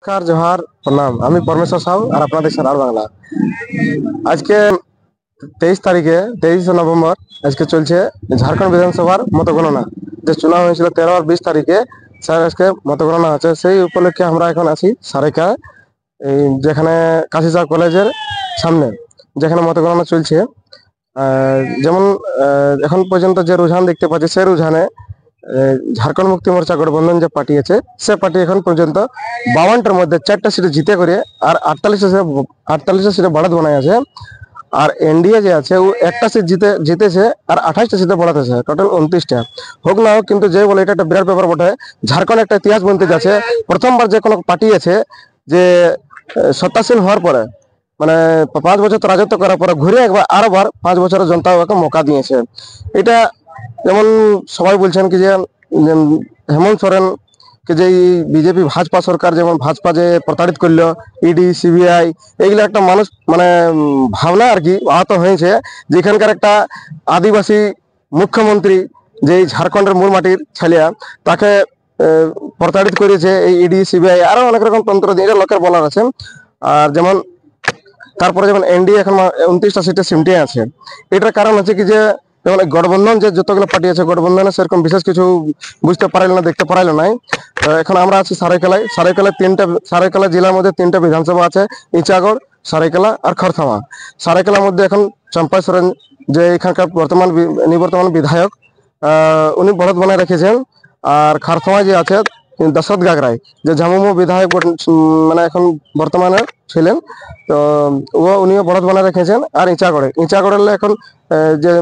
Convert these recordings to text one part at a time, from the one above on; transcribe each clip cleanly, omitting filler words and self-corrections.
নমস্কার, জোহার, প্রণাম। আমি পরমেশ্বর সাউ আর আপনাদের সারার বাংলা। আজকে 23 তারিখে 23 নভেম্বর আজকে চলছে ঝাড়খণ্ড বিধানসভার মতগণনা। যে চুনাव হয়েছিল 13 আর 20 তারিখে, স্যার আজকে মতগণনা আছে। সেই উপলক্ষে আমরা এখন আছি সারেকা, এই যেখানে কাশিচা কলেজের সামনে, যেখানে মতগণনা চলছে। যেমন এখন পর্যন্ত যে রুঝান দেখতে পাচ্ছি, সেই রুঝানে ঝাড়খণ্ড মুক্তি মোর্চা গঠবন্ধন যে পার্টি আছে, সে পার্টি এখন পর্যন্ত 52টার মধ্যে 4টা সিটে জিতে করে আর 48টা সিটে বাড়াত বানায় আছে। আর এনডিএ যে আছে ও একটা সিট জিতেছে আর 28টা সিটে বাড়াতেছে, টোটাল 29টা। হোক না হোক, কিন্তু যে বলে এটা একটা বিরাট ব্যাপার বটে। ঝাড়খণ্ড একটা ইতিহাস বনতে যাচ্ছে। প্রথমবার যে কোনো পার্টি আছে যে সত্তাসীন হওয়ার পরে, মানে 5 বছর তো রাজত্ব করার পরে ঘুরে একবার আরোবার 5 বছরের জনতা ওকে মৌকা দিয়েছে। এটা যেমন সবাই বলছেন কি যে হেমন্ত সোরেন কে যে বিজেপি ভাজপা সরকার, যেমন ভাজপা যে প্রতারিত করলো, ইডি সিবিআই, এইগুলো একটা মানুষ মানে ভাবনা আর কি আহত হয়েছে। যেখানকার একটা আদিবাসী মুখ্যমন্ত্রী, যে এই ঝাড়খণ্ডের মূল মাটির ছেলিয়া, তাকে প্রতারিত করেছে এই ইডি সিবিআই, আরো অনেক রকম তন্ত্র দিয়ে, এটা লোকের বলার আছে। আর যেমন তারপরে যেমন এনডিএ এখন 29টা সিটে সিমটে আছে। এটার কারণ হচ্ছে কি যে যেমন গঠবন্ধন যে যতগুলো পার্টি আছে, গঠবন্ধনে সেরকম বিশেষ কিছু বুঝতে পারাইল না, দেখতে পারাইল নাই। এখন আমরা আছি সারাইকেলায়। সারাইকেলা জেলার মধ্যে 3টা বিধানসভা আছে, ইচাগড়, সারাইকেলা আর খরথামা। সারাইকেলার মধ্যে এখন চম্পাই সোরেন, যে এখানকার নিবর্তমান বিধায়ক, উনি বড়দ বানায় রেখেছেন। আর খরথামায় যে আছে দশরথ গাগরাই, যে ঝামুমো বিধায়ক মানে এখন বর্তমানে ছিলেন, তো উনিও বড়দ বানায় রেখেছেন। আর ইচাগড়ের এখন যে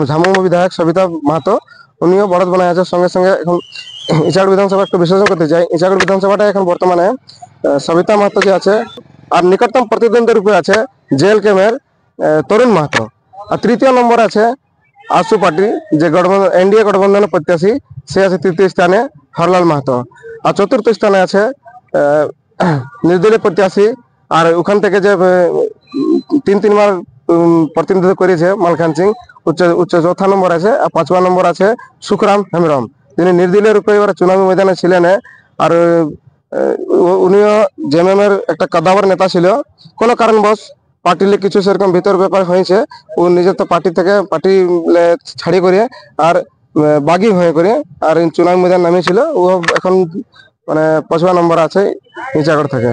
ঝামুমো বিধায়ক সবিতা মাহাতো, উনিও বড়দ বানায় আছে। সঙ্গে সঙ্গে এখন ইচাগড় বিধানসভা একটু বিশ্লেষণ করতে চাই। ইচাগড় বিধানসভাটা এখন বর্তমানে সবিতা মাহাতো যে আছে, আর নিকটতম প্রতিদ্বন্দ্বী রূপে আছে জেএল কেমের তরুণ মাহাতো। আর তৃতীয় নম্বর আছে আসু পার্টি, যে গঠবন্ধন এনডিএ গঠবন্ধনের প্রত্যাশী, সে আছে তৃতীয় স্থানে হরলাল মাহাতো। আর চতুর্থ স্থানে আছে নির্দলীয় প্রত্যাশী, আর ওখান থেকে যে তিনবার প্রতিনিধিত্ব করেছে মালখান সিং, উচ্চ চৌথা নম্বর আছে। আর 5 নম্বর আছে সুখরাম হেমব্রম, যিনি নির্দলীয় রূপে এবার চুনাবী ময়দানে ছিলেন। আর উনিও জেএমএম এর একটা কাদাবার নেতা ছিল। কোনো কারণবশ পার্টিলে কিছু সেরকম ভিতর ব্যাপার হয়েছে, ও নিজের তো পার্টি ছাড়ি করে আর বাগি হয়ে করে আর চুনাবী ময়দান নামিয়েছিল। ও এখন মানে 5 নম্বর আছে ইচাগড় থেকে।